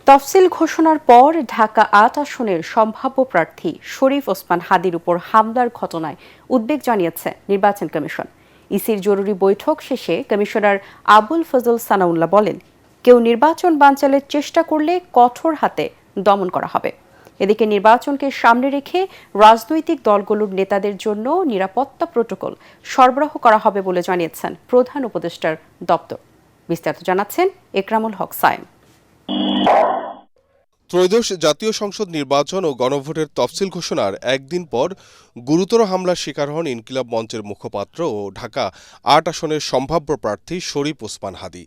তফসিল ঘোষণার পর ঢাকা ৮ আসনের সম্ভাব্য প্রার্থী শরীফ ওসমান হাদির উপর হামলার ঘটনায় উদ্বেগ জানিয়েছে নির্বাচন কমিশন। ইসির জরুরি বৈঠক শেষে কমিশনার আবুল ফজল সানাউল্লাহ বলেন, কেউ নির্বাচন বানচালের চেষ্টা করলে কঠোর হাতে দমন করা হবে। এদিকে নির্বাচনকে সামনে রেখে রাজনৈতিক দলগুলোর নেতাদের জন্য নিরাপত্তা প্রোটোকল সরবরাহ করা হবে বলে জানিয়েছেন প্রধান উপদেষ্টার দপ্তর। বিস্তারিত জানাচ্ছেন একরামুল হক সায়েম। ত্রয়োদশ জাতীয় সংসদ নির্বাচন ও গণভোটের তফসিল ঘোষণার একদিন পর গুরুতর হামলার শিকার হন ইনকিলাব মঞ্চের মুখপাত্র ও ঢাকা ৮ আসনের সম্ভাব্য প্রার্থী শরীফ ওসমান হাদি।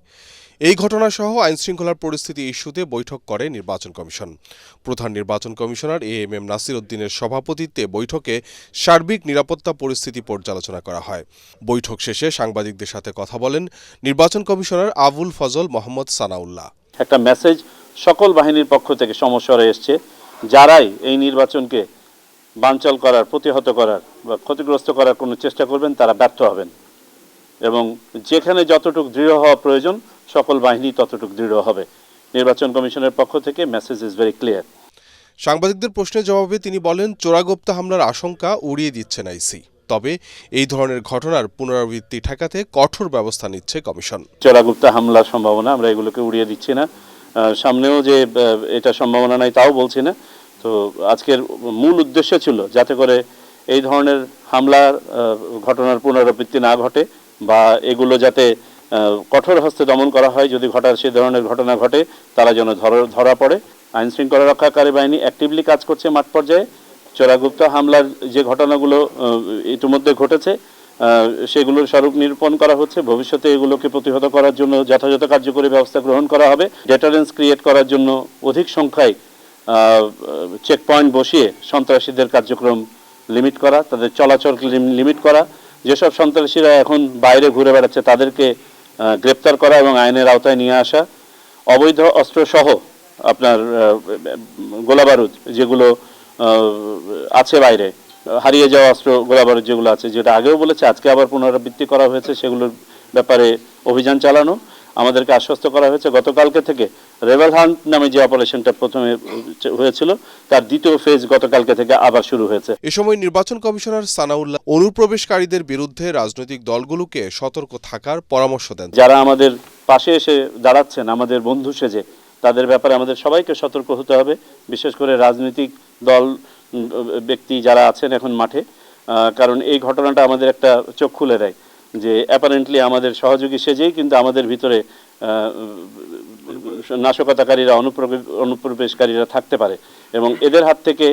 এই ঘটনাসহ আইনশৃঙ্খলার পরিস্থিতি ইস্যুতে বৈঠক করে নির্বাচন কমিশন। প্রধান নির্বাচন কমিশনার এএমএম নাসির উদ্দিনের সভাপতিত্বে বৈঠকে সার্বিক নিরাপত্তা পরিস্থিতি পর্যালোচনা করা হয়। বৈঠক শেষে সাংবাদিকদের সাথে কথা বলেন নির্বাচন কমিশনার আবুল ফজল মোহাম্মদ সানাউল্লাহ। একটা মেসেজ সকল বাহিনীর পক্ষ থেকে সমস্বরে এসছে, যারাই এই নির্বাচনকে বানচাল করার, প্রতিহত করার বা ক্ষতিগ্রস্ত করার কোনো চেষ্টা করবেন তারা ব্যর্থ হবেন, এবং যেখানে যতটুকু দৃঢ় হওয়া প্রয়োজন সকল বাহিনী ততটুকু দৃঢ় হবে। নির্বাচন কমিশনের পক্ষ থেকে মেসেজ ইজ ভেরি ক্লিয়ার। সাংবাদিকদের প্রশ্নের জবাবে তিনি বলেন, চোরাগোপ্তা হামলার আশঙ্কা উড়িয়ে দিচ্ছেন আইসি, তবে এই ধরনের ঘটনার পুনরাবৃত্তি ঠেকাতে কঠোর ব্যবস্থা নিচ্ছে কমিশন। চোরাগোপ্তা হামলার সম্ভাবনা আমরা এগুলোকে উড়িয়ে দিচ্ছি না, সামনেও যে এটা সম্ভাবনা নাই তাও বলছি না। তো আজকের মূল উদ্দেশ্য ছিল যাতে করে এই ধরনের হামলার ঘটনার পুনরাবৃত্তি না ঘটে বা এগুলো যাতে কঠোর হস্তে দমন করা হয়। যদি সে ধরনের ঘটনা ঘটে তারা যেন ধরা পড়ে। আইন শৃঙ্খলা রক্ষাকারী বাহিনী অ্যাক্টিভলি কাজ করছে মাঠ পর্যায়ে। চোরাগুপ্ত হামলার যে ঘটনাগুলো ইতিমধ্যে ঘটেছে সেগুলোর স্বরূপ নিরূপণ করা হচ্ছে। ভবিষ্যতে এগুলোকে প্রতিহত করার জন্য যথাযথ কার্যকরী ব্যবস্থা গ্রহণ করা হবে। ডেটারেন্স ক্রিয়েট করার জন্য অধিক সংখ্যায় চেকপয়েন্ট বসিয়ে সন্ত্রাসীদের কার্যক্রম লিমিট করা, তাদের চলাচল লিমিট করা, যেসব সন্ত্রাসীরা এখন বাইরে ঘুরে বেড়াচ্ছে তাদেরকে গ্রেপ্তার করা এবং আইনের আওতায় নিয়ে আসা, অবৈধ অস্ত্রসহ আপনার গোলাবারুদ যেগুলো আছে বাইরে, হারিয়ে যাওয়া অস্ত্র গোলাবারুদ যেগুলো আছে, যেটা আগেও বলেছে আজকে আবার পুনরাবৃত্তি করা হয়েছে, সেগুলোর ব্যাপারে অভিযান চালানো। আমাদেরকে আশ্বস্ত করা হয়েছে গতকালকে থেকে রেবেল হান্ট নামে যে অপারেশনটা প্রথমে হয়েছিল তার দ্বিতীয় ফেজ গতকালকে থেকে আবার শুরু হয়েছে। এ সময় নির্বাচন কমিশনার সানাউল্লাহ অনুপ্রবেশকারীদের বিরুদ্ধে রাজনৈতিক দলগুলোকে সতর্ক থাকার পরামর্শ দেন। যারা আমাদের পাশে এসে দাঁড়াচ্ছেন আমাদের বন্ধু সেজে, তাদের ব্যাপারে আমাদের সবাইকে সতর্ক হতে হবে, বিশেষ করে রাজনৈতিক দল ব্যক্তি যারা আছেন এখন মাঠে, কারণ এই ঘটনাটা আমাদের একটা চোখ খুলে দেয় যে অ্যাপারেন্টলি আমাদের সহযোগী সেজেই কিন্তু আমাদের ভিতরে নাশকতাকারীরা, অনুপ্রবেশকারীরা থাকতে পারে, এবং এদের হাত থেকে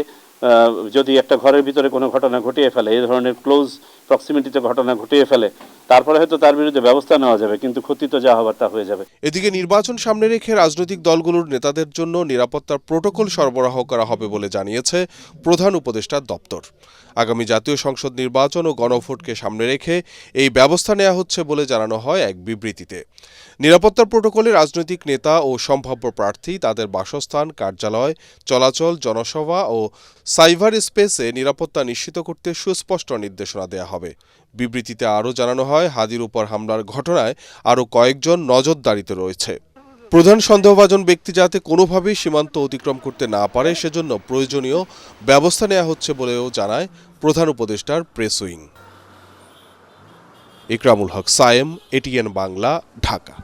যদি একটা ঘরের ভিতরে কোনো ঘটনা ঘটিয়ে ফেলে, এই ধরনের ক্লোজ প্রক্সিমিটিতে ঘটনা ঘটিয়ে ফেলে, তারপরে হয়তো তার বিরুদ্ধে ব্যবস্থা নেওয়া যাবে, কিন্তু ক্ষতি তো যা হবার তা হয়ে যাবে। এদিকে নির্বাচন সামনে রেখে রাজনৈতিক দলগুলোর নেতাদের জন্য নিরাপত্তার প্রোটোকল সরবরাহ করা হবে বলে জানিয়েছে প্রধান উপদেষ্টার দপ্তর। আগামী জাতীয় সংসদ নির্বাচন ও গণভোটকে সামনে রেখে এই ব্যবস্থা নেওয়া হচ্ছে বলে জানানো হয় এক বিবৃতিতে। নিরাপত্তার প্রোটোকলে রাজনৈতিক নেতা ও সম্ভাব্য প্রার্থী, তাদের বাসস্থান, কার্যালয়, চলাচল, জনসভা ও সাইবার স্পেসে নিরাপত্তা নিশ্চিত করতে সুস্পষ্ট নির্দেশনা দেওয়া হবে। বিবৃতিতে আরও জানানো হয়, হাদির উপর হামলার ঘটনায় আরও কয়েকজন নজরদারিতে রয়েছে। প্রধান সন্দেহভাজন ব্যক্তি যাতে কোনোভাবেই সীমান্ত অতিক্রম করতে না পারে সেজন্য প্রয়োজনীয় ব্যবস্থা নেওয়া হচ্ছে বলেও জানায় প্রধান উপদেষ্টার press wing. Ekramul Haque Sayem, ATN Bangla, Dhaka.